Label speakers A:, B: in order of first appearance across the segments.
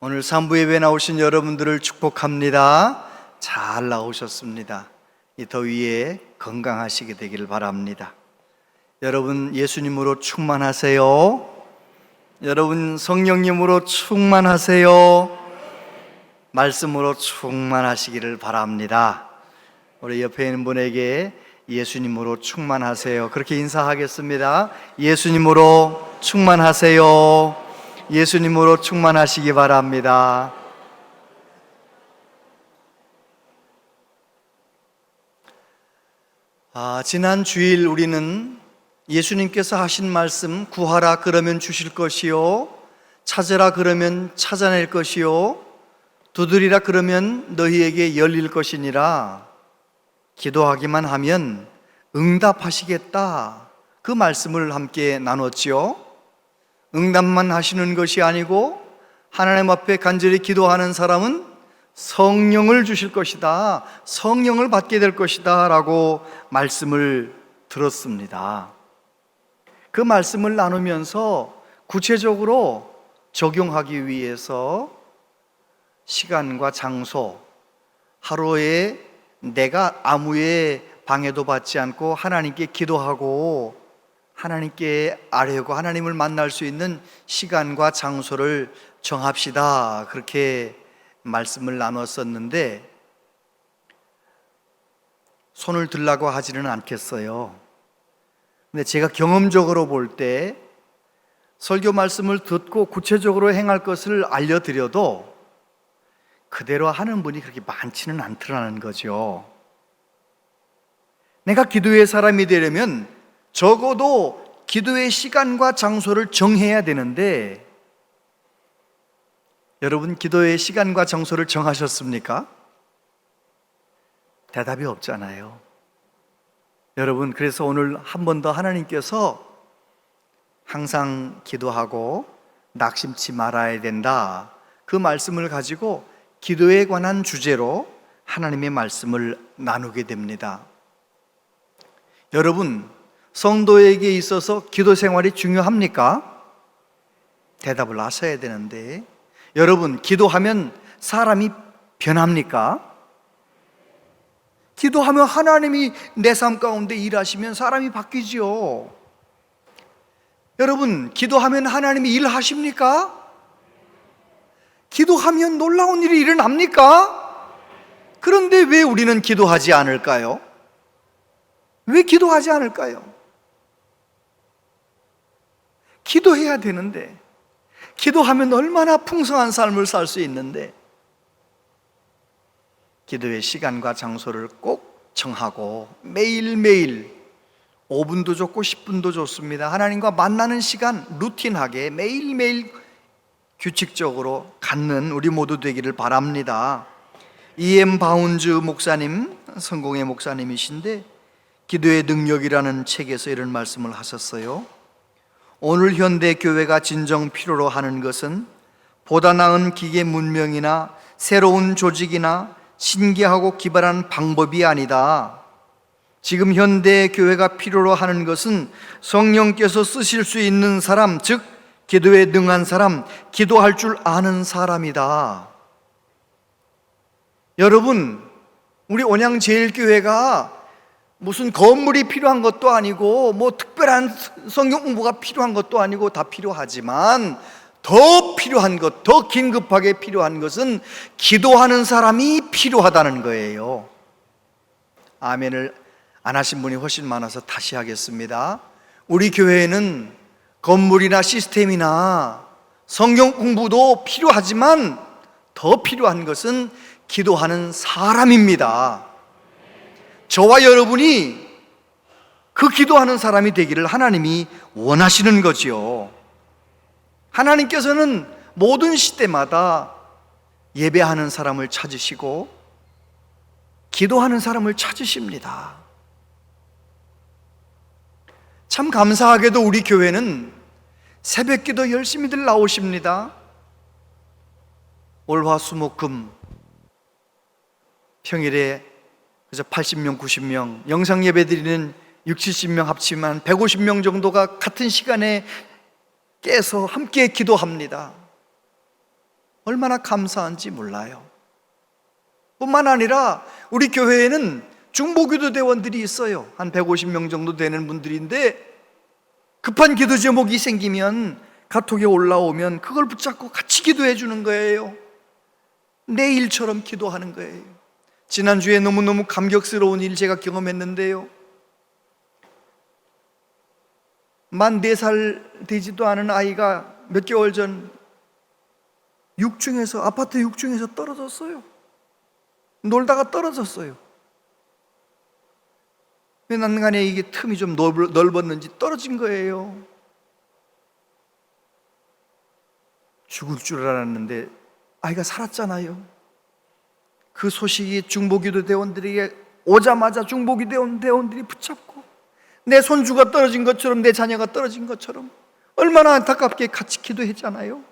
A: 오늘 3부 예배 나오신 여러분들을 축복합니다. 잘 나오셨습니다. 이 더위에 건강하시게 되기를 바랍니다. 여러분 예수님으로 충만하세요. 여러분 성령님으로 충만하세요. 말씀으로 충만하시기를 바랍니다. 우리 옆에 있는 분에게 예수님으로 충만하세요, 그렇게 인사하겠습니다. 예수님으로 충만하세요. 예수님으로 충만하시기 바랍니다. 지난 주일 우리는 예수님께서 하신 말씀, 구하라 그러면 주실 것이요, 찾으라 그러면 찾아낼 것이요, 두드리라 그러면 너희에게 열릴 것이니라, 기도하기만 하면 응답하시겠다, 그 말씀을 함께 나눴지요. 응답만 하시는 것이 아니고 하나님 앞에 간절히 기도하는 사람은 성령을 주실 것이다, 성령을 받게 될 것이다 라고 말씀을 들었습니다. 그 말씀을 나누면서 구체적으로 적용하기 위해서 시간과 장소, 하루에 내가 아무의 방해도 받지 않고 하나님께 기도하고 하나님께 아뢰고 하나님을 만날 수 있는 시간과 장소를 정합시다, 그렇게 말씀을 나눴었는데 손을 들라고 하지는 않겠어요. 근데 제가 경험적으로 볼 때 설교 말씀을 듣고 구체적으로 행할 것을 알려드려도 그대로 하는 분이 그렇게 많지는 않더라는 거죠. 내가 기도의 사람이 되려면 적어도 기도의 시간과 장소를 정해야 되는데, 여러분 기도의 시간과 장소를 정하셨습니까? 대답이 없잖아요. 여러분, 그래서 오늘 한 번 더 하나님께서 항상 기도하고 낙심치 말아야 된다, 그 말씀을 가지고 기도에 관한 주제로 하나님의 말씀을 나누게 됩니다. 여러분, 성도에게 있어서 기도 생활이 중요합니까? 대답을 하셔야 되는데, 여러분 기도하면 사람이 변합니까? 기도하면 하나님이 내 삶 가운데 일하시면 사람이 바뀌지요. 여러분 기도하면 하나님이 일하십니까? 기도하면 놀라운 일이 일어납니까? 그런데 왜 우리는 기도하지 않을까요? 왜 기도하지 않을까요? 기도해야 되는데, 기도하면 얼마나 풍성한 삶을 살 수 있는데, 기도의 시간과 장소를 꼭 정하고 매일매일 5분도 좋고 10분도 좋습니다. 하나님과 만나는 시간 루틴하게 매일매일 규칙적으로 갖는 우리 모두 되기를 바랍니다. E.M. 바운즈 목사님, 성공의 목사님이신데 기도의 능력이라는 책에서 이런 말씀을 하셨어요. 오늘 현대 교회가 진정 필요로 하는 것은 보다 나은 기계 문명이나 새로운 조직이나 신기하고 기발한 방법이 아니다. 지금 현대 교회가 필요로 하는 것은 성령께서 쓰실 수 있는 사람, 즉 기도에 능한 사람, 기도할 줄 아는 사람이다. 여러분, 우리 온양제일교회가 무슨 건물이 필요한 것도 아니고 뭐 특별한 성경 공부가 필요한 것도 아니고 다 필요하지만 더 필요한 것, 더 긴급하게 필요한 것은 기도하는 사람이 필요하다는 거예요. 아멘을 안 하신 분이 훨씬 많아서 다시 하겠습니다. 우리 교회에는 건물이나 시스템이나 성경 공부도 필요하지만 더 필요한 것은 기도하는 사람입니다. 저와 여러분이 그 기도하는 사람이 되기를 하나님이 원하시는 거지요. 하나님께서는 모든 시대마다 예배하는 사람을 찾으시고 기도하는 사람을 찾으십니다. 참 감사하게도 우리 교회는 새벽기도 열심히들 나오십니다. 월화수목금 평일에 그래서 80명, 90명, 영상 예배 드리는 60, 70명 합치면 150명 정도가 같은 시간에 깨서 함께 기도합니다. 얼마나 감사한지 몰라요. 뿐만 아니라 우리 교회에는 중보기도 대원들이 있어요. 한 150명 정도 되는 분들인데 급한 기도 제목이 생기면 카톡에 올라오면 그걸 붙잡고 같이 기도해 주는 거예요. 내 일처럼 기도하는 거예요. 지난주에 너무너무 감격스러운 일 제가 경험했는데요, 만 4살 되지도 않은 아이가 몇 개월 전 아파트 6층에서 떨어졌어요. 놀다가 떨어졌어요. 왜 난간에 이게 틈이 좀 넓었는지 떨어진 거예요. 죽을 줄 알았는데 아이가 살았잖아요. 그 소식이 중보기도 대원들에게 오자마자 중보기도 대원들이 붙잡고 내 손주가 떨어진 것처럼, 내 자녀가 떨어진 것처럼 얼마나 안타깝게 같이 기도했잖아요.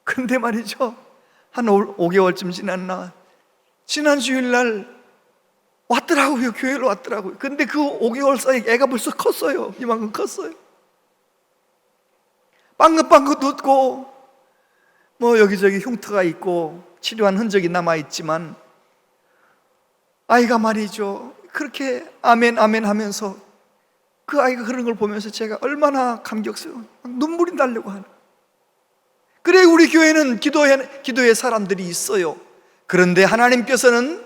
A: 근데 말이죠, 한 5개월쯤 지났나 지난 주일날 왔더라고요. 교회로 왔더라고요. 근데 그 5개월 사이에 애가 벌써 컸어요. 이만큼 컸어요. 빵긋빵긋 웃고 뭐 여기저기 흉터가 있고 치료한 흔적이 남아있지만 아이가 말이죠, 그렇게 아멘 아멘 하면서 그 아이가 그런 걸 보면서 제가 얼마나 감격스러워, 눈물이 나려고 하는. 그래, 우리 교회는 기도의 사람들이 있어요. 그런데 하나님께서는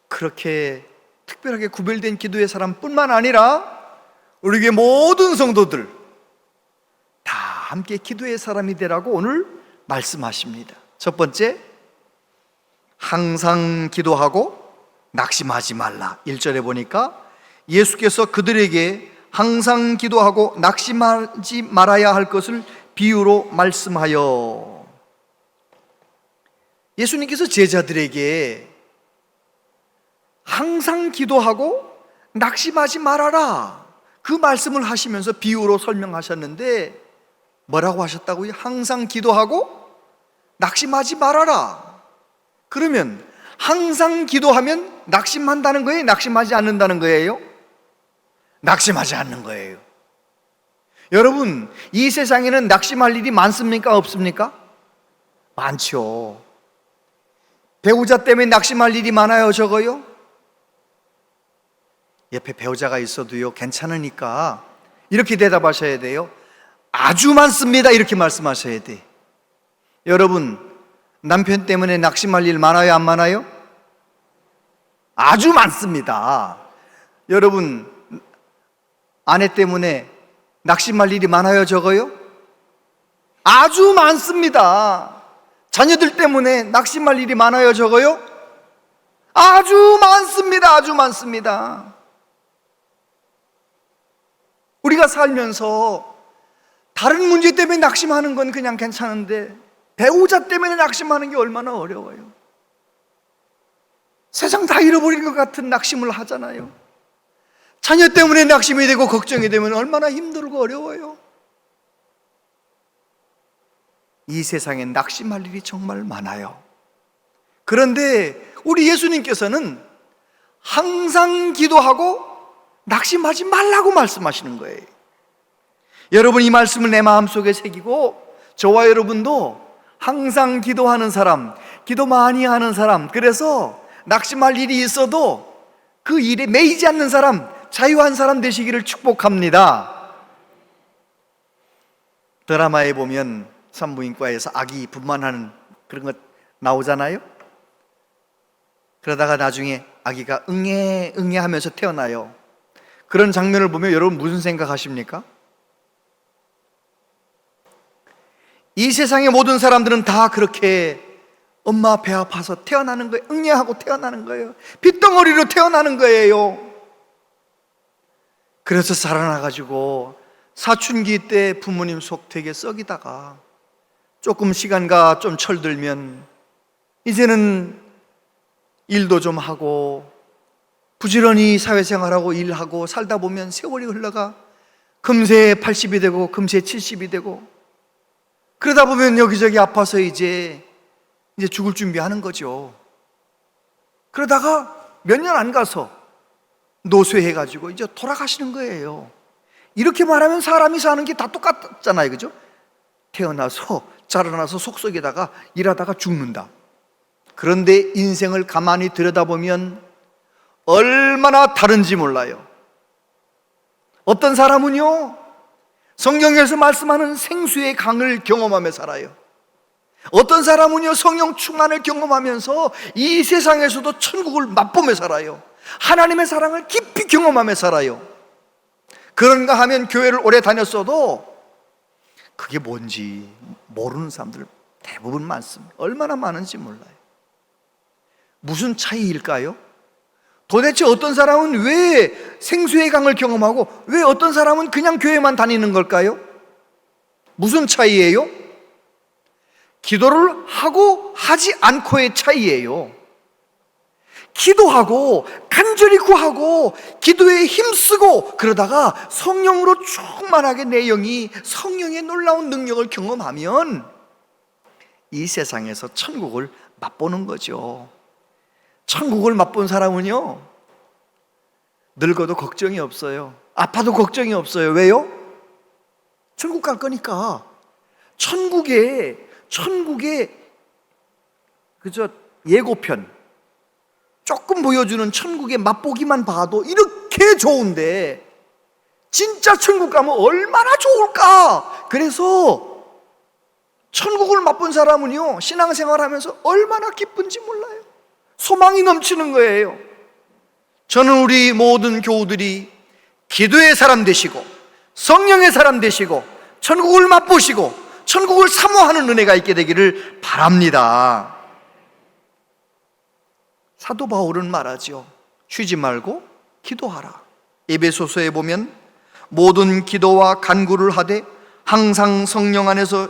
A: 그렇게 특별하게 구별된 기도의 사람뿐만 아니라 우리 교회 모든 성도들 다 함께 기도의 사람이 되라고 오늘 말씀하십니다. 첫 번째, 항상 기도하고 낙심하지 말라. 1절에 보니까 예수께서 그들에게 항상 기도하고 낙심하지 말아야 할 것을 비유로 말씀하여, 예수님께서 제자들에게 항상 기도하고 낙심하지 말아라, 그 말씀을 하시면서 비유로 설명하셨는데 뭐라고 하셨다고요? 항상 기도하고 낙심하지 말아라. 그러면 항상 기도하면 낙심한다는 거예요? 낙심하지 않는다는 거예요? 낙심하지 않는 거예요. 여러분, 이 세상에는 낙심할 일이 많습니까? 없습니까? 많죠. 배우자 때문에 낙심할 일이 많아요? 적어요? 옆에 배우자가 있어도요, 괜찮으니까 이렇게 대답하셔야 돼요. 아주 많습니다. 이렇게 말씀하셔야 돼. 여러분, 남편 때문에 낙심할 일 많아요? 안 많아요? 아주 많습니다. 여러분, 아내 때문에 낙심할 일이 많아요? 적어요? 아주 많습니다. 자녀들 때문에 낙심할 일이 많아요? 적어요? 아주 많습니다. 아주 많습니다. 우리가 살면서 다른 문제 때문에 낙심하는 건 그냥 괜찮은데 배우자 때문에 낙심하는 게 얼마나 어려워요. 세상 다 잃어버린 것 같은 낙심을 하잖아요. 자녀 때문에 낙심이 되고 걱정이 되면 얼마나 힘들고 어려워요. 이 세상엔 낙심할 일이 정말 많아요. 그런데 우리 예수님께서는 항상 기도하고 낙심하지 말라고 말씀하시는 거예요. 여러분, 이 말씀을 내 마음속에 새기고 저와 여러분도 항상 기도하는 사람, 기도 많이 하는 사람, 그래서 낙심할 일이 있어도 그 일에 매이지 않는 사람, 자유한 사람 되시기를 축복합니다. 드라마에 보면 산부인과에서 아기 분만하는 그런 것 나오잖아요. 그러다가 나중에 아기가 응애 응애 하면서 태어나요. 그런 장면을 보면 여러분 무슨 생각하십니까? 이 세상의 모든 사람들은 다 그렇게 엄마 배 아파서 태어나는 거예요. 응애하고 태어나는 거예요. 핏덩어리로 태어나는 거예요. 그래서 살아나가지고 사춘기 때 부모님 속 되게 썩이다가 조금 시간과 좀 철들면 이제는 일도 좀 하고 부지런히 사회생활하고 일하고 살다 보면 세월이 흘러가 금세 80이 되고 금세 70이 되고 그러다 보면 여기저기 아파서 이제 죽을 준비하는 거죠. 그러다가 몇 년 안 가서 노쇠해가지고 이제 돌아가시는 거예요. 이렇게 말하면 사람이 사는 게 다 똑같잖아요, 그죠? 태어나서 자라나서 속속에다가 일하다가 죽는다. 그런데 인생을 가만히 들여다보면 얼마나 다른지 몰라요. 어떤 사람은요, 성경에서 말씀하는 생수의 강을 경험하며 살아요. 어떤 사람은요, 성령 충만을 경험하면서 이 세상에서도 천국을 맛보며 살아요. 하나님의 사랑을 깊이 경험하며 살아요. 그런가 하면 교회를 오래 다녔어도 그게 뭔지 모르는 사람들 대부분 많습니다. 얼마나 많은지 몰라요. 무슨 차이일까요? 도대체 어떤 사람은 왜 생수의 강을 경험하고 왜 어떤 사람은 그냥 교회만 다니는 걸까요? 무슨 차이예요? 기도를 하고 하지 않고의 차이예요. 기도하고 간절히 구하고 기도에 힘쓰고 그러다가 성령으로 충만하게 내 영이 성령의 놀라운 능력을 경험하면 이 세상에서 천국을 맛보는 거죠. 천국을 맛본 사람은요, 늙어도 걱정이 없어요. 아파도 걱정이 없어요. 왜요? 천국 갈 거니까. 천국에 그저 예고편 조금 보여주는 천국의 맛보기만 봐도 이렇게 좋은데 진짜 천국 가면 얼마나 좋을까? 그래서 천국을 맛본 사람은요, 신앙생활하면서 얼마나 기쁜지 몰라요. 소망이 넘치는 거예요. 저는 우리 모든 교우들이 기도의 사람 되시고 성령의 사람 되시고 천국을 맛보시고 천국을 사모하는 은혜가 있게 되기를 바랍니다. 사도 바울은 말하죠. 쉬지 말고 기도하라. 에베소서에 보면 모든 기도와 간구를 하되 항상 성령 안에서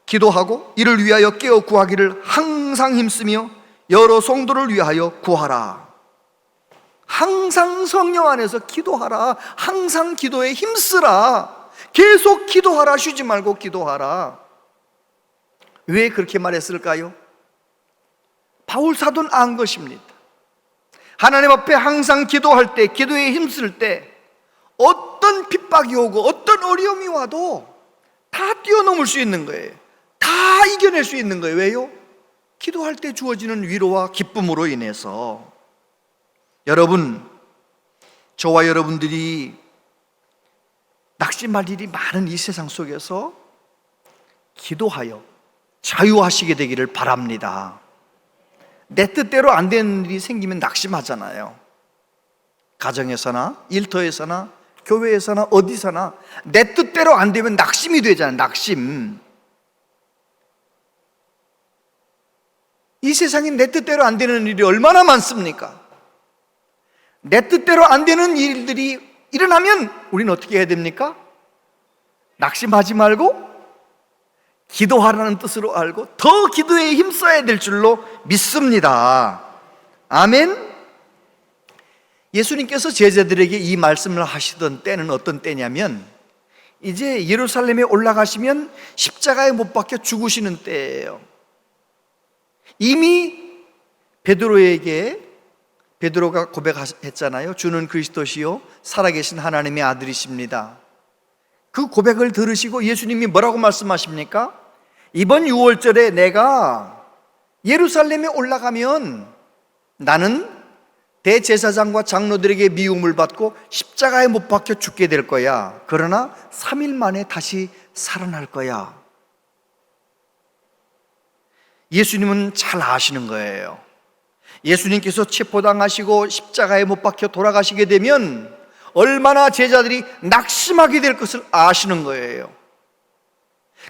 A: 기도하고 이를 위하여 깨어 구하기를 항상 힘쓰며 여러 성도를 위하여 구하라. 항상 성령 안에서 기도하라. 항상 기도에 힘쓰라. 계속 기도하라. 쉬지 말고 기도하라. 왜 그렇게 말했을까요? 바울 사도는 안 것입니다. 하나님 앞에 항상 기도할 때, 기도에 힘쓸 때 어떤 핍박이 오고 어떤 어려움이 와도 다 뛰어넘을 수 있는 거예요. 다 이겨낼 수 있는 거예요. 왜요? 기도할 때 주어지는 위로와 기쁨으로 인해서. 여러분, 저와 여러분들이 낙심할 일이 많은 이 세상 속에서 기도하여 자유하시게 되기를 바랍니다. 내 뜻대로 안 되는 일이 생기면 낙심하잖아요. 가정에서나 일터에서나 교회에서나 어디서나 내 뜻대로 안 되면 낙심이 되잖아요. 낙심. 이 세상에 내 뜻대로 안 되는 일이 얼마나 많습니까? 내 뜻대로 안 되는 일들이 일어나면 우리는 어떻게 해야 됩니까? 낙심하지 말고 기도하라는 뜻으로 알고 더 기도에 힘써야 될 줄로 믿습니다. 아멘. 예수님께서 제자들에게 이 말씀을 하시던 때는 어떤 때냐면 이제 예루살렘에 올라가시면 십자가에 못 박혀 죽으시는 때예요. 이미 베드로가 고백했잖아요. 주는 그리스도시요 살아계신 하나님의 아들이십니다. 그 고백을 들으시고 예수님이 뭐라고 말씀하십니까? 이번 6월절에 내가 예루살렘에 올라가면 나는 대제사장과 장로들에게 미움을 받고 십자가에 못 박혀 죽게 될 거야. 그러나 3일 만에 다시 살아날 거야. 예수님은 잘 아시는 거예요. 예수님께서 체포당하시고 십자가에 못 박혀 돌아가시게 되면 얼마나 제자들이 낙심하게 될 것을 아시는 거예요.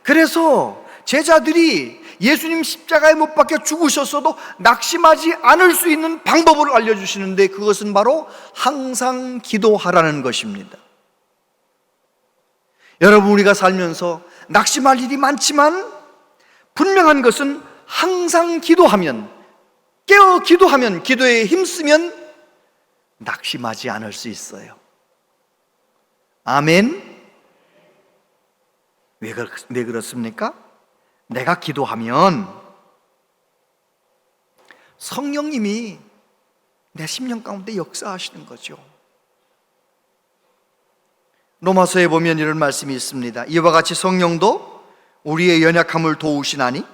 A: 그래서 제자들이 예수님 십자가에 못 박혀 죽으셨어도 낙심하지 않을 수 있는 방법을 알려주시는데 그것은 바로 항상 기도하라는 것입니다. 여러분, 우리가 살면서 낙심할 일이 많지만 분명한 것은 항상 기도하면, 깨어 기도하면, 기도에 힘쓰면 낙심하지 않을 수 있어요. 아멘. 왜 그렇습니까? 내가 기도하면 성령님이 내 심령 가운데 역사하시는 거죠. 로마서에 보면 이런 말씀이 있습니다. 이와 같이 성령도 우리의 연약함을 도우시나니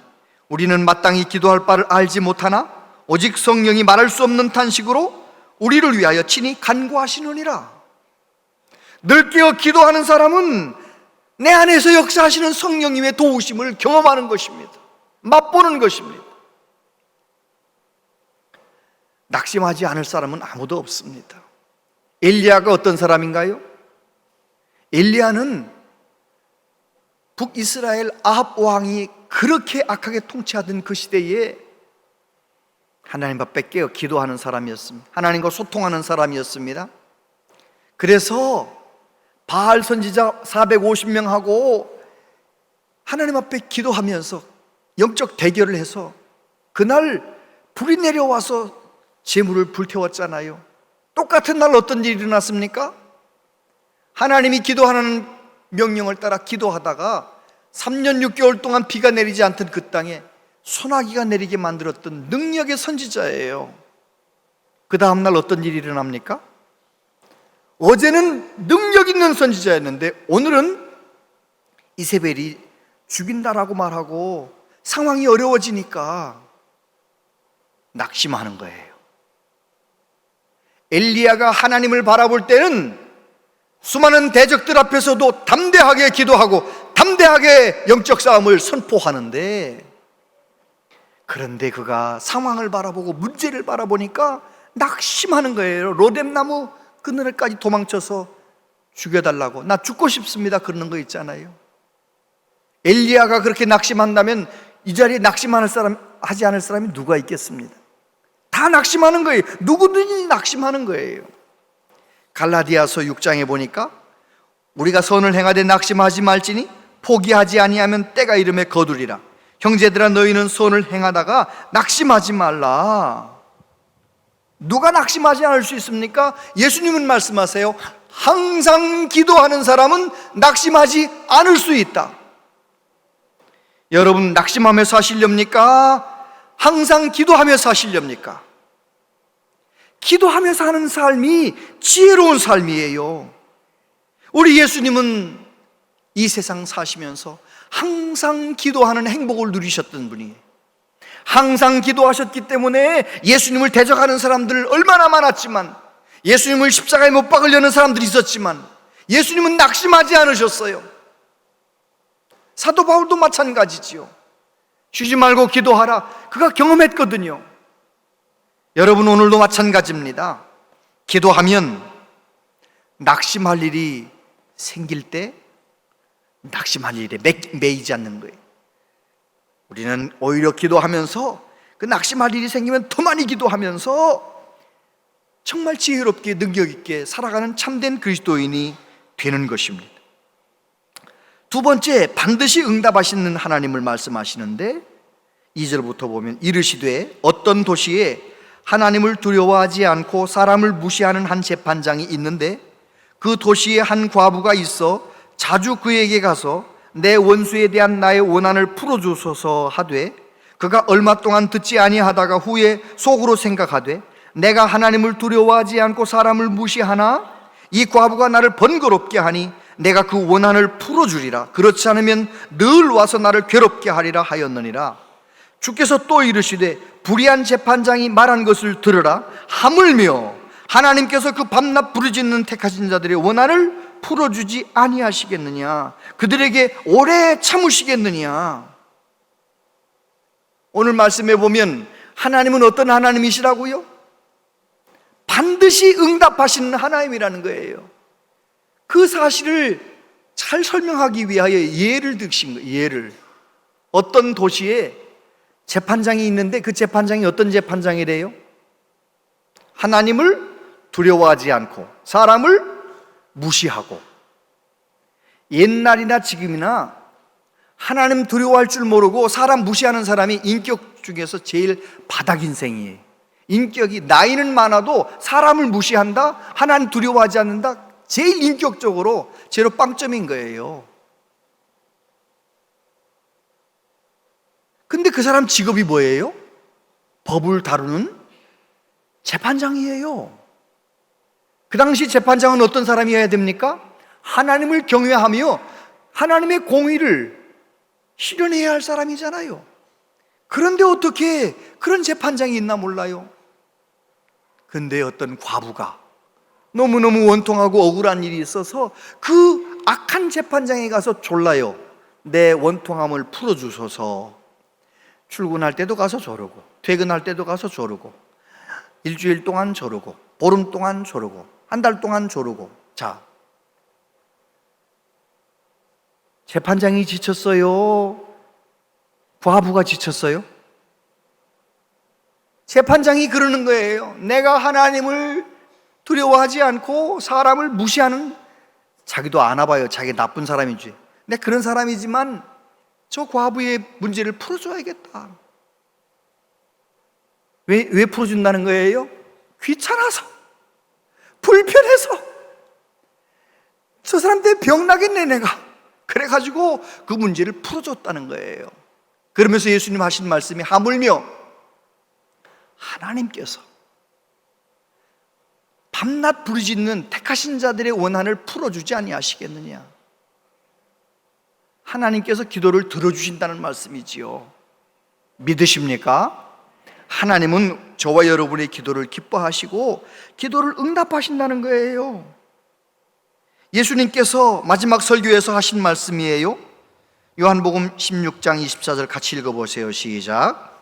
A: 우리는 마땅히 기도할 바를 알지 못하나 오직 성령이 말할 수 없는 탄식으로 우리를 위하여 친히 간구하시느니라. 늘 깨어 기도하는 사람은 내 안에서 역사하시는 성령님의 도우심을 경험하는 것입니다. 맛보는 것입니다. 낙심하지 않을 사람은 아무도 없습니다. 엘리야가 어떤 사람인가요? 엘리야는 북이스라엘 아합 왕이 그렇게 악하게 통치하던 그 시대에 하나님 앞에 깨어 기도하는 사람이었습니다. 하나님과 소통하는 사람이었습니다. 그래서 바알 선지자 450명하고 하나님 앞에 기도하면서 영적 대결을 해서 그날 불이 내려와서 제물을 불태웠잖아요. 똑같은 날 어떤 일이 일어났습니까? 하나님이 기도하는 명령을 따라 기도하다가 3년 6개월 동안 비가 내리지 않던 그 땅에 소나기가 내리게 만들었던 능력의 선지자예요. 그 다음날 어떤 일이 일어납니까? 어제는 능력 있는 선지자였는데 오늘은 이세벨이 죽인다라고 말하고 상황이 어려워지니까 낙심하는 거예요. 엘리야가 하나님을 바라볼 때는 수많은 대적들 앞에서도 담대하게 기도하고 담대하게 영적 싸움을 선포하는데, 그런데 그가 상황을 바라보고 문제를 바라보니까 낙심하는 거예요. 로뎀나무 그늘까지 도망쳐서 죽여달라고, 나 죽고 싶습니다, 그러는 거 있잖아요. 엘리야가 그렇게 낙심한다면 이 자리에 하지 않을 사람이 누가 있겠습니다. 다 낙심하는 거예요. 누구든지 낙심하는 거예요. 갈라디아서 6장에 보니까 우리가 선을 행하되 낙심하지 말지니 포기하지 아니하면 때가 이름에 거두리라. 형제들아 너희는 선을 행하다가 낙심하지 말라. 누가 낙심하지 않을 수 있습니까? 예수님은 말씀하세요. 항상 기도하는 사람은 낙심하지 않을 수 있다. 여러분 낙심하며 사시렵니까? 항상 기도하며 사시렵니까? 기도하며 사는 삶이 지혜로운 삶이에요. 우리 예수님은 이 세상 사시면서 항상 기도하는 행복을 누리셨던 분이에요. 항상 기도하셨기 때문에 예수님을 대적하는 사람들 얼마나 많았지만, 예수님을 십자가에 못 박으려는 사람들이 있었지만 예수님은 낙심하지 않으셨어요. 사도 바울도 마찬가지지요. 쉬지 말고 기도하라, 그가 경험했거든요. 여러분 오늘도 마찬가지입니다. 기도하면 낙심할 일이 생길 때 낙심할 일에 매이지 않는 거예요. 우리는 오히려 기도하면서 그 낙심할 일이 생기면 더 많이 기도하면서 정말 지혜롭게 능력 있게 살아가는 참된 그리스도인이 되는 것입니다. 두 번째, 반드시 응답하시는 하나님을 말씀하시는데 2절부터 보면 이르시되 어떤 도시에 하나님을 두려워하지 않고 사람을 무시하는 한 재판장이 있는데 그 도시에 한 과부가 있어 자주 그에게 가서 내 원수에 대한 나의 원한을 풀어주소서 하되, 그가 얼마 동안 듣지 아니하다가 후에 속으로 생각하되 내가 하나님을 두려워하지 않고 사람을 무시하나 이 과부가 나를 번거롭게 하니 내가 그 원한을 풀어주리라. 그렇지 않으면 늘 와서 나를 괴롭게 하리라 하였느니라. 주께서 또 이르시되 불의한 재판장이 말한 것을 들으라. 하물며 하나님께서 그 밤낮 부르짖는 택하신 자들의 원한을 풀어주지 아니하시겠느냐? 그들에게 오래 참으시겠느냐? 오늘 말씀해 보면 하나님은 어떤 하나님이시라고요? 반드시 응답하시는 하나님이라는 거예요. 그 사실을 잘 설명하기 위하여 예를 드신 거예요. 예를. 어떤 도시에 재판장이 있는데 그 재판장이 어떤 재판장이래요? 하나님을 두려워하지 않고 사람을 무시하고. 옛날이나 지금이나 하나님 두려워할 줄 모르고 사람 무시하는 사람이 인격 중에서 제일 바닥 인생이에요. 인격이 나이는 많아도 사람을 무시한다, 하나님 두려워하지 않는다, 제일 인격적으로 제로 빵점인 거예요. 근데 그 사람 직업이 뭐예요? 법을 다루는 재판장이에요. 그 당시 재판장은 어떤 사람이어야 됩니까? 하나님을 경외하며 하나님의 공의를 실현해야 할 사람이잖아요. 그런데 어떻게 그런 재판장이 있나 몰라요. 근데 어떤 과부가 너무너무 원통하고 억울한 일이 있어서 그 악한 재판장에 가서 졸라요. 내 원통함을 풀어주소서. 출근할 때도 가서 조르고, 퇴근할 때도 가서 조르고, 일주일 동안 조르고, 보름 동안 조르고, 한 달 동안 조르고. 자, 재판장이 지쳤어요? 과부가 지쳤어요? 재판장이 그러는 거예요. 내가 하나님을 두려워하지 않고 사람을 무시하는, 자기도 아나 봐요. 자기 나쁜 사람인지. 근데 그런 사람이지만 저 과부의 문제를 풀어줘야겠다. 왜 풀어준다는 거예요? 귀찮아서, 불편해서. 저 사람 때문에 병 나겠네 내가. 그래가지고 그 문제를 풀어줬다는 거예요. 그러면서 예수님 하신 말씀이, 하물며 하나님께서 밤낮 부르짖는 택하신 자들의 원한을 풀어주지 아니하시겠느냐. 하나님께서 기도를 들어주신다는 말씀이지요. 믿으십니까? 하나님은 저와 여러분의 기도를 기뻐하시고 기도를 응답하신다는 거예요. 예수님께서 마지막 설교에서 하신 말씀이에요. 요한복음 16장 24절 같이 읽어보세요. 시작.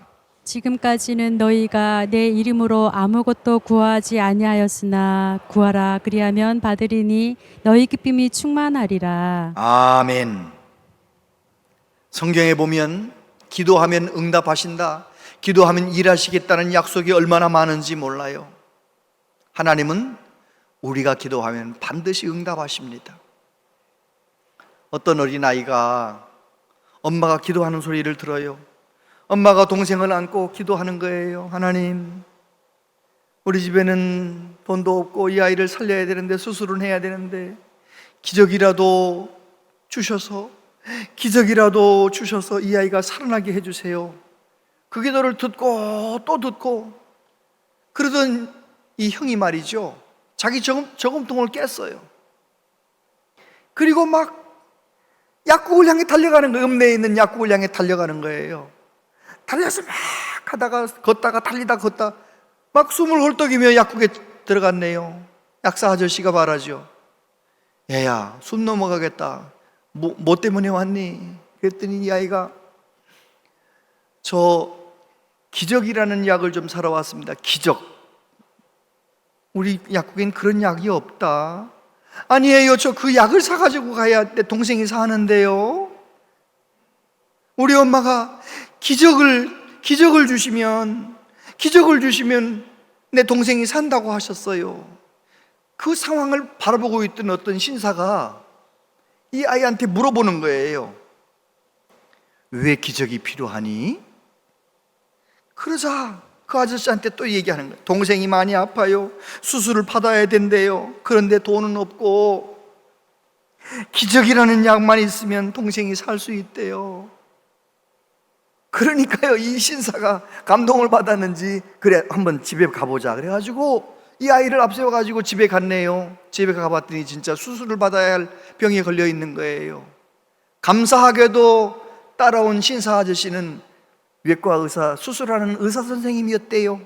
B: 지금까지는 너희가 내 이름으로 아무것도 구하지 아니하였으나 구하라 그리하면 받으리니 너희 기쁨이 충만하리라.
A: 아멘. 성경에 보면 기도하면 응답하신다, 기도하면 일하시겠다는 약속이 얼마나 많은지 몰라요. 하나님은 우리가 기도하면 반드시 응답하십니다. 어떤 어린아이가 엄마가 기도하는 소리를 들어요. 엄마가 동생을 안고 기도하는 거예요. 하나님, 우리 집에는 돈도 없고 이 아이를 살려야 되는데, 수술은 해야 되는데, 기적이라도 주셔서 이 아이가 살아나게 해주세요. 그 기도를 듣고 또 듣고, 그러던 이 형이 말이죠, 자기 저금통을 깼어요. 그리고 막 약국을 향해 달려가는 거예요. 읍내에 있는 약국을 향해 달려가는 거예요. 달려서 막 가다가 걷다가 달리다 걷다 막 숨을 헐떡이며 약국에 들어갔네요. 약사 아저씨가 말하죠. 얘야, 숨 넘어가겠다. 뭐 때문에 왔니? 그랬더니 이 아이가, 저 기적이라는 약을 좀 사러 왔습니다. 기적. 우리 약국엔 그런 약이 없다. 아니에요, 저 그 약을 사가지고 가야 내 동생이 사는데요. 우리 엄마가 기적을 주시면 내 동생이 산다고 하셨어요. 그 상황을 바라보고 있던 어떤 신사가 이 아이한테 물어보는 거예요. 왜 기적이 필요하니? 그러자 그 아저씨한테 또 얘기하는 거예요. 동생이 많이 아파요. 수술을 받아야 된대요. 그런데 돈은 없고 기적이라는 약만 있으면 동생이 살 수 있대요. 그러니까요, 이 신사가 감동을 받았는지, 그래 한번 집에 가보자 그래가지고 이 아이를 앞세워가지고 집에 갔네요. 집에 가봤더니 진짜 수술을 받아야 할 병에 걸려 있는 거예요. 감사하게도 따라온 신사 아저씨는 외과 의사, 수술하는 의사 선생님이었대요.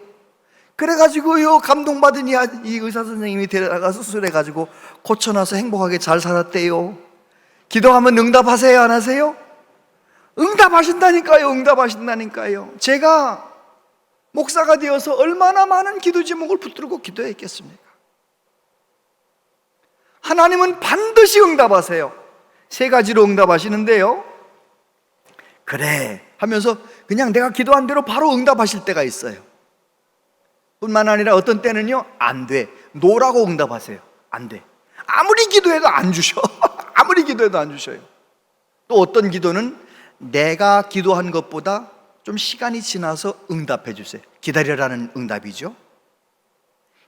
A: 그래가지고요, 감동받으니 이 의사 선생님이 데려다가 수술해가지고 고쳐놔서 행복하게 잘 살았대요. 기도하면 응답하세요, 안 하세요? 응답하신다니까요. 제가 목사가 되어서 얼마나 많은 기도 제목을 붙들고 기도했겠습니까? 하나님은 반드시 응답하세요. 3가지로 응답하시는데요, 그래 하면서 그냥 내가 기도한 대로 바로 응답하실 때가 있어요. 뿐만 아니라 어떤 때는요, 안 돼, 노라고 응답하세요. 안 돼. 아무리 기도해도 안 주셔. 아무리 기도해도 안 주셔요. 또 어떤 기도는 내가 기도한 것보다 좀 시간이 지나서 응답해 주세요. 기다려라는 응답이죠.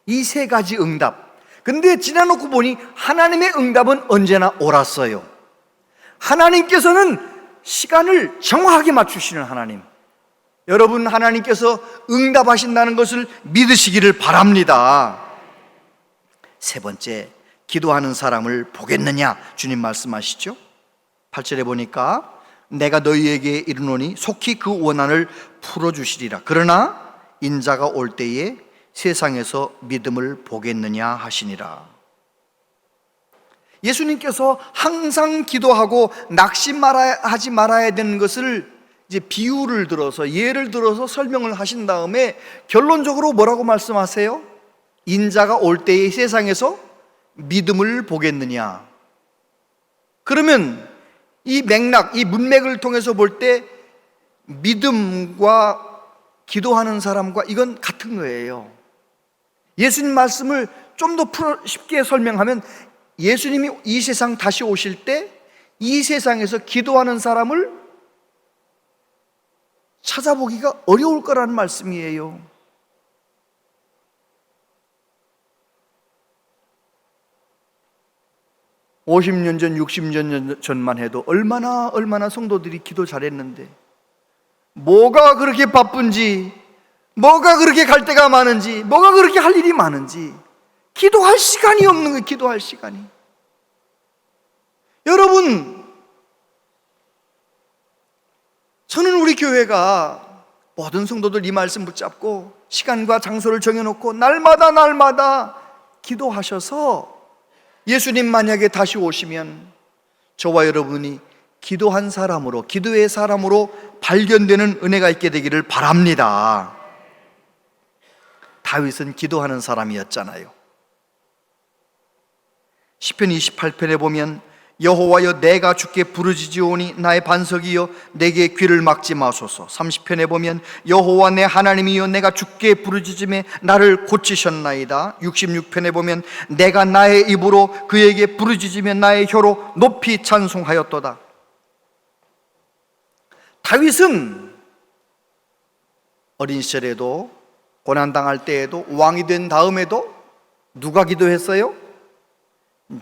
A: 이 3가지 응답. 근데 지나놓고 보니 하나님의 응답은 언제나 옳았어요. 하나님께서는 시간을 정확하게 맞추시는 하나님. 여러분, 하나님께서 응답하신다는 것을 믿으시기를 바랍니다. 3번째, 기도하는 사람을 보겠느냐, 주님 말씀하시죠. 8절에 보니까 내가 너희에게 이르노니 속히 그 원한을 풀어주시리라. 그러나 인자가 올 때에 세상에서 믿음을 보겠느냐 하시니라. 예수님께서 항상 기도하고 낙심하지 말아야 되는 것을 이제 비유를 들어서, 예를 들어서 설명을 하신 다음에 결론적으로 뭐라고 말씀하세요? 인자가 올 때에 세상에서 믿음을 보겠느냐. 그러면 이 맥락, 이 문맥을 통해서 볼 때 믿음과 기도하는 사람과 이건 같은 거예요. 예수님 말씀을 좀 더 쉽게 설명하면, 예수님이 이 세상 다시 오실 때 이 세상에서 기도하는 사람을 찾아보기가 어려울 거라는 말씀이에요. (50년) 전, (60년) 전만 해도 얼마나 성도들이 기도 잘했는데, 뭐가 그렇게 바쁜지, 뭐가 그렇게 갈 데가 많은지, 뭐가 그렇게 할 일이 많은지 기도할 시간이 없는 거예요. 기도할 시간이. 여러분, 저는 우리 교회가 모든 성도들 이 말씀 붙잡고 시간과 장소를 정해놓고 날마다 기도하셔서 예수님 만약에 다시 오시면 저와 여러분이 기도한 사람으로, 기도의 사람으로 발견되는 은혜가 있게 되기를 바랍니다. 다윗은 기도하는 사람이었잖아요. 시편 28편에 보면 여호와여 내가 주께 부르짖으오니 나의 반석이여 내게 귀를 막지 마소서. 30편에 보면 여호와 내 하나님이여 내가 주께 부르짖음에 나를 고치셨나이다. 66편에 보면 내가 나의 입으로 그에게 부르짖으며 나의 혀로 높이 찬송하였도다. 다윗은 어린 시절에도, 고난당할 때에도, 왕이 된 다음에도 누가 기도했어요?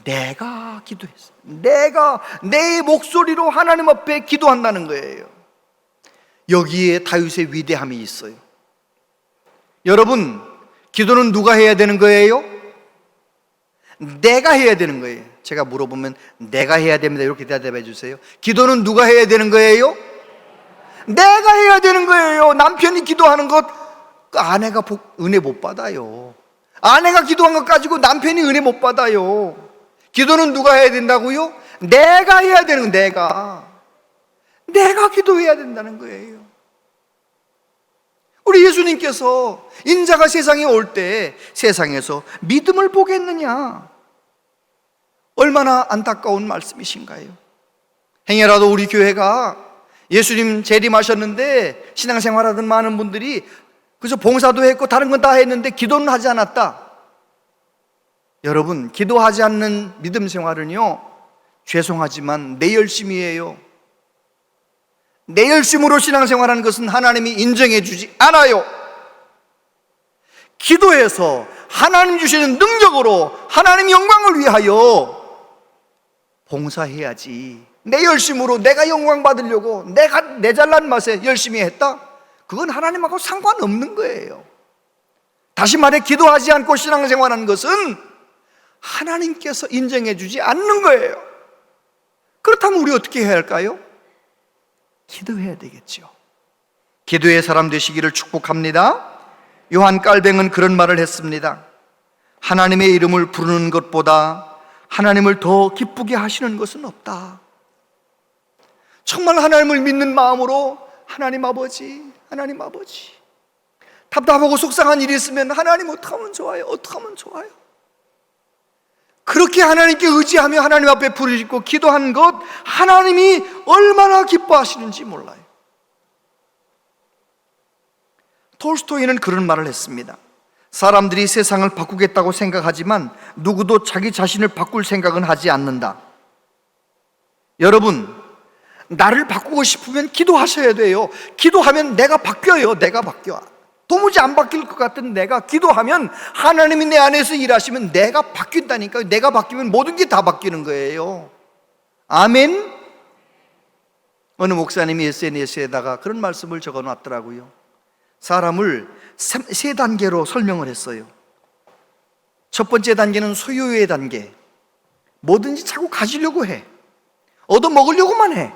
A: 내가 기도했어요. 내가 내 목소리로 하나님 앞에 기도한다는 거예요. 여기에 다윗의 위대함이 있어요. 여러분, 기도는 누가 해야 되는 거예요? 내가 해야 되는 거예요. 제가 물어보면 내가 해야 됩니다, 이렇게 대답해 주세요. 기도는 누가 해야 되는 거예요? 내가 해야 되는 거예요. 남편이 기도하는 것, 아내가 은혜 못 받아요. 아내가 기도한 것 가지고 남편이 은혜 못 받아요. 기도는 누가 해야 된다고요? 내가 해야 되는 거예요. 내가 기도해야 된다는 거예요. 우리 예수님께서 인자가 세상에 올 때 세상에서 믿음을 보겠느냐, 얼마나 안타까운 말씀이신가요? 행여라도 우리 교회가 예수님 재림하셨는데 신앙생활하던 많은 분들이 그래서 봉사도 했고 다른 건 다 했는데 기도는 하지 않았다. 여러분, 기도하지 않는 믿음 생활은요, 죄송하지만 내 열심이에요. 내 열심으로 신앙생활하는 것은 하나님이 인정해 주지 않아요. 기도해서 하나님 주시는 능력으로 하나님 영광을 위하여 봉사해야지. 내 열심으로 내가 영광 받으려고 내가 내 잘난 맛에 열심히 했다? 그건 하나님하고 상관없는 거예요. 다시 말해, 기도하지 않고 신앙생활하는 것은 하나님께서 인정해 주지 않는 거예요. 그렇다면 우리 어떻게 해야 할까요? 기도해야 되겠죠. 기도의 사람 되시기를 축복합니다. 요한 깔뱅은 그런 말을 했습니다. 하나님의 이름을 부르는 것보다 하나님을 더 기쁘게 하시는 것은 없다. 정말 하나님을 믿는 마음으로 하나님 아버지, 하나님 아버지, 답답하고 속상한 일이 있으면 하나님 어떡하면 좋아요? 어떡하면 좋아요? 그렇게 하나님께 의지하며 하나님 앞에 부르짖고 기도한 것, 하나님이 얼마나 기뻐하시는지 몰라요. 톨스토이는 그런 말을 했습니다. 사람들이 세상을 바꾸겠다고 생각하지만 누구도 자기 자신을 바꿀 생각은 하지 않는다. 여러분, 나를 바꾸고 싶으면 기도하셔야 돼요. 기도하면 내가 바뀌어요. 내가 바뀌어. 도무지 안 바뀔 것 같은 내가 기도하면 하나님이 내 안에서 일하시면 내가 바뀐다니까요. 내가 바뀌면 모든 게 다 바뀌는 거예요. 아멘. 어느 목사님이 SNS에다가 그런 말씀을 적어놨더라고요. 사람을 세 단계로 설명을 했어요. 첫 번째 단계는 소유의 단계. 뭐든지 자꾸 가지려고 해. 얻어먹으려고만 해.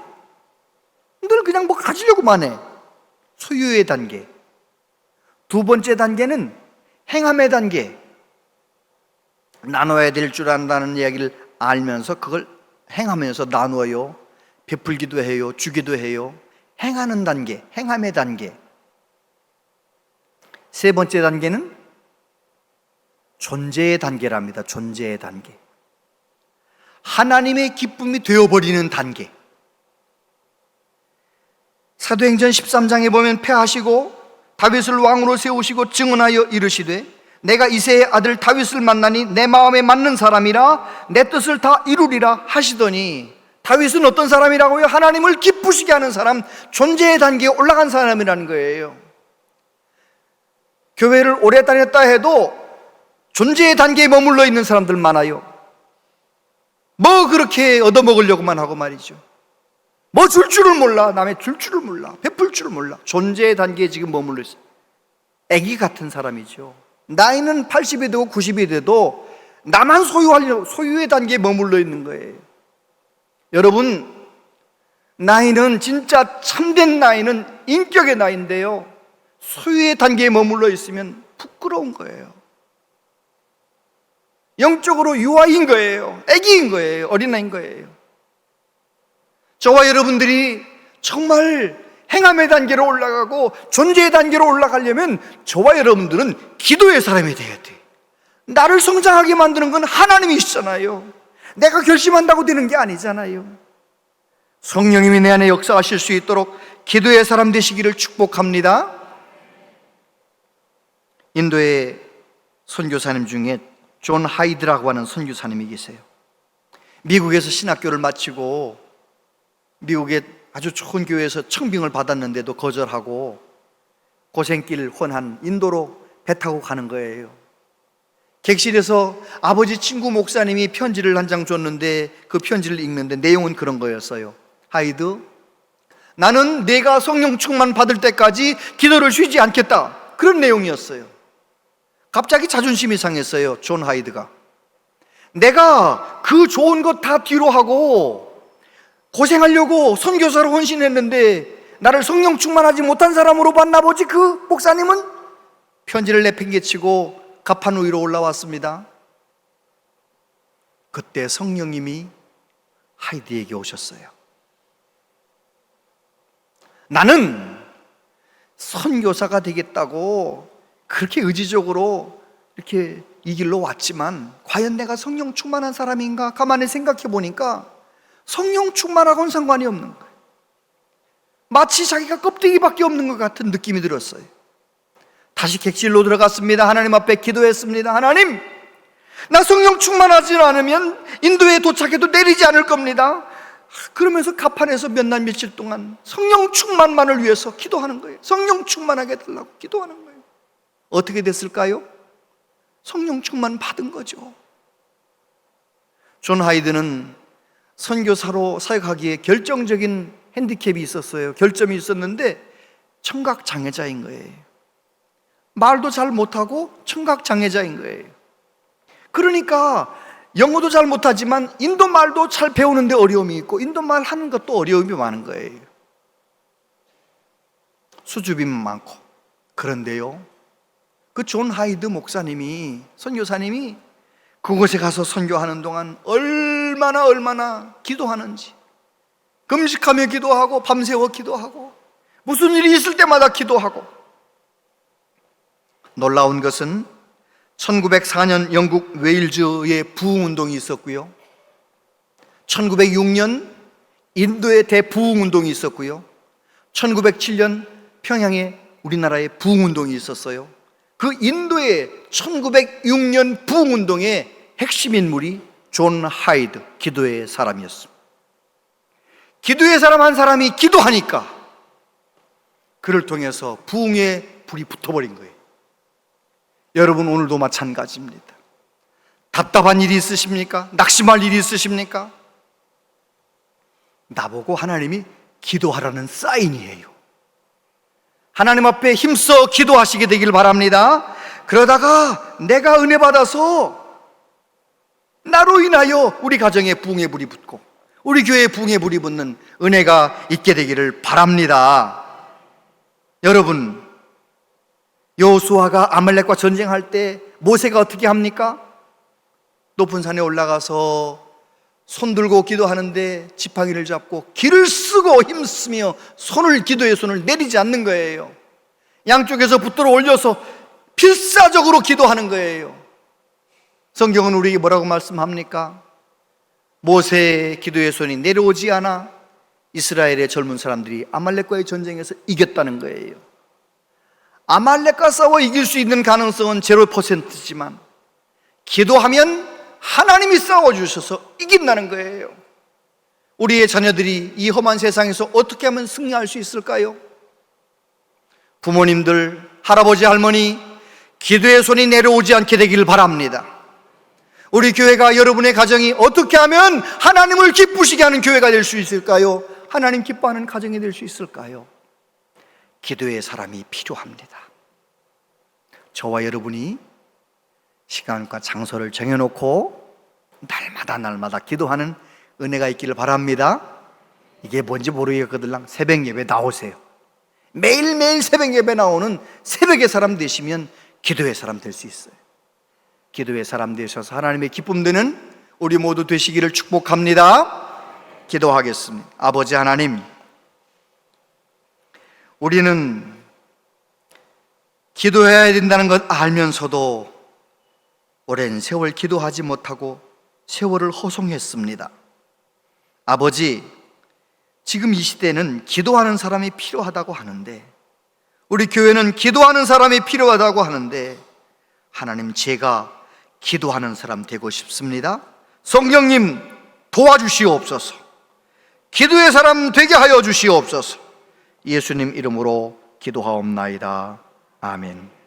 A: 늘 그냥 뭐 가지려고만 해. 소유의 단계. 두 번째 단계는 행함의 단계. 나눠야 될 줄 안다는 이야기를 알면서 그걸 행하면서 나누어요. 베풀기도 해요. 주기도 해요. 행하는 단계, 행함의 단계. 세 번째 단계는 존재의 단계랍니다. 존재의 단계. 하나님의 기쁨이 되어버리는 단계. 사도행전 13장에 보면 패하시고 다윗을 왕으로 세우시고 증언하여 이르시되 내가 이새의 아들 다윗을 만나니 내 마음에 맞는 사람이라 내 뜻을 다 이루리라 하시더니, 다윗은 어떤 사람이라고요? 하나님을 기쁘시게 하는 사람, 존재의 단계에 올라간 사람이라는 거예요. 교회를 오래 다녔다 해도 존재의 단계에 머물러 있는 사람들 많아요. 뭐 그렇게 얻어먹으려고만 하고 말이죠. 뭐 줄 줄을 몰라. 남의 줄 줄을 몰라. 베풀 줄을 몰라. 존재의 단계에 지금 머물러 있어요. 애기 같은 사람이죠. 나이는 80이 되고 90이 돼도 나만 소유의 단계에 머물러 있는 거예요. 여러분, 나이는 진짜 참된 나이는 인격의 나이인데요, 소유의 단계에 머물러 있으면 부끄러운 거예요. 영적으로 유아인 거예요. 애기인 거예요. 어린아이인 거예요. 저와 여러분들이 정말 행함의 단계로 올라가고 존재의 단계로 올라가려면 저와 여러분들은 기도의 사람이 돼야 돼. 나를 성장하게 만드는 건 하나님이시잖아요. 내가 결심한다고 되는 게 아니잖아요. 성령님이 내 안에 역사하실 수 있도록 기도의 사람 되시기를 축복합니다. 인도의 선교사님 중에 존 하이드라고 하는 선교사님이 계세요. 미국에서 신학교를 마치고 미국의 아주 좋은 교회에서 청빙을 받았는데도 거절하고 고생길 훤한 인도로 배 타고 가는 거예요. 객실에서 아버지 친구 목사님이 편지를 한 장 줬는데 그 편지를 읽는데 내용은 그런 거였어요. 하이드, 나는 내가 성령 충만 받을 때까지 기도를 쉬지 않겠다. 그런 내용이었어요. 갑자기 자존심이 상했어요. 존 하이드가. 내가 그 좋은 것 다 뒤로 하고 고생하려고 선교사로 헌신했는데 나를 성령 충만하지 못한 사람으로 봤나 보지. 그 목사님은 편지를 내팽개치고 가판 위로 올라왔습니다. 그때 성령님이 하이드에게 오셨어요. 나는 선교사가 되겠다고 그렇게 의지적으로 이렇게 이 길로 왔지만 과연 내가 성령 충만한 사람인가? 가만히 생각해 보니까 성령 충만하고는 상관이 없는 거예요. 마치 자기가 껍데기밖에 없는 것 같은 느낌이 들었어요. 다시 객실로 들어갔습니다. 하나님 앞에 기도했습니다. 하나님, 나 성령 충만하지 않으면 인도에 도착해도 내리지 않을 겁니다. 그러면서 가판에서 몇 날 며칠 동안 성령 충만만을 위해서 기도하는 거예요. 성령 충만하게 해달라고 기도하는 거예요. 어떻게 됐을까요? 성령 충만 받은 거죠. 존 하이드는 선교사로 사역하기에 결정적인 핸디캡이 있었어요. 결점이 있었는데 청각 장애자인 거예요. 말도 잘 못하고 청각 장애자인 거예요. 그러니까 영어도 잘 못하지만 인도 말도 잘 배우는데 어려움이 있고 인도 말 하는 것도 어려움이 많은 거예요. 수줍음이 많고. 그런데요, 그 존 하이드 목사님이, 선교사님이 그곳에 가서 선교하는 동안 얼마나 기도하는지, 금식하며 기도하고 밤새워 기도하고 무슨 일이 있을 때마다 기도하고. 놀라운 것은 1904년 영국 웨일즈의 부흥운동이 있었고요, 1906년 인도의 대부흥운동이 있었고요, 1907년 평양에 우리나라의 부흥운동이 있었어요. 그 인도의 1906년 부흥운동의 핵심 인물이 존 하이드, 기도의 사람이었습니다. 기도의 사람 한 사람이 기도하니까 그를 통해서 부흥의 불이 붙어버린 거예요. 여러분, 오늘도 마찬가지입니다. 답답한 일이 있으십니까? 낙심할 일이 있으십니까? 나보고 하나님이 기도하라는 사인이에요. 하나님 앞에 힘써 기도하시게 되길 바랍니다. 그러다가 내가 은혜 받아서 나로 인하여 우리 가정에 부흥의 불이 붙고 우리 교회에 붕에 불이 붙는 은혜가 있게 되기를 바랍니다. 여러분, 여호수아가 아말렉과 전쟁할 때 모세가 어떻게 합니까? 높은 산에 올라가서 손 들고 기도하는데 지팡이를 잡고 기를 쓰고 힘쓰며 기도의 손을 내리지 않는 거예요. 양쪽에서 붙들어 올려서 필사적으로 기도하는 거예요. 성경은 우리에게 뭐라고 말씀합니까? 모세의 기도의 손이 내려오지 않아 이스라엘의 젊은 사람들이 아말렉과의 전쟁에서 이겼다는 거예요. 아말렉과 싸워 이길 수 있는 가능성은 0%지만 기도하면 하나님이 싸워주셔서 이긴다는 거예요. 우리의 자녀들이 이 험한 세상에서 어떻게 하면 승리할 수 있을까요? 부모님들, 할아버지, 할머니, 기도의 손이 내려오지 않게 되기를 바랍니다. 우리 교회가, 여러분의 가정이 어떻게 하면 하나님을 기쁘시게 하는 교회가 될 수 있을까요? 하나님 기뻐하는 가정이 될 수 있을까요? 기도의 사람이 필요합니다. 저와 여러분이 시간과 장소를 정해놓고 날마다 기도하는 은혜가 있기를 바랍니다. 이게 뭔지 모르겠거든. 새벽 예배 나오세요. 매일매일 새벽 예배 나오는 새벽의 사람 되시면 기도의 사람 될 수 있어요. 기도의 사람 되셔서 하나님의 기쁨 되는 우리 모두 되시기를 축복합니다. 기도하겠습니다. 아버지 하나님, 우리는 기도해야 된다는 것 알면서도 오랜 세월 기도하지 못하고 세월을 허송했습니다. 아버지, 지금 이 시대는 기도하는 사람이 필요하다고 하는데, 우리 교회는 기도하는 사람이 필요하다고 하는데, 하나님, 제가 기도하는 사람 되고 싶습니다. 성령님 도와주시옵소서. 기도의 사람 되게 하여 주시옵소서. 예수님 이름으로 기도하옵나이다. 아멘.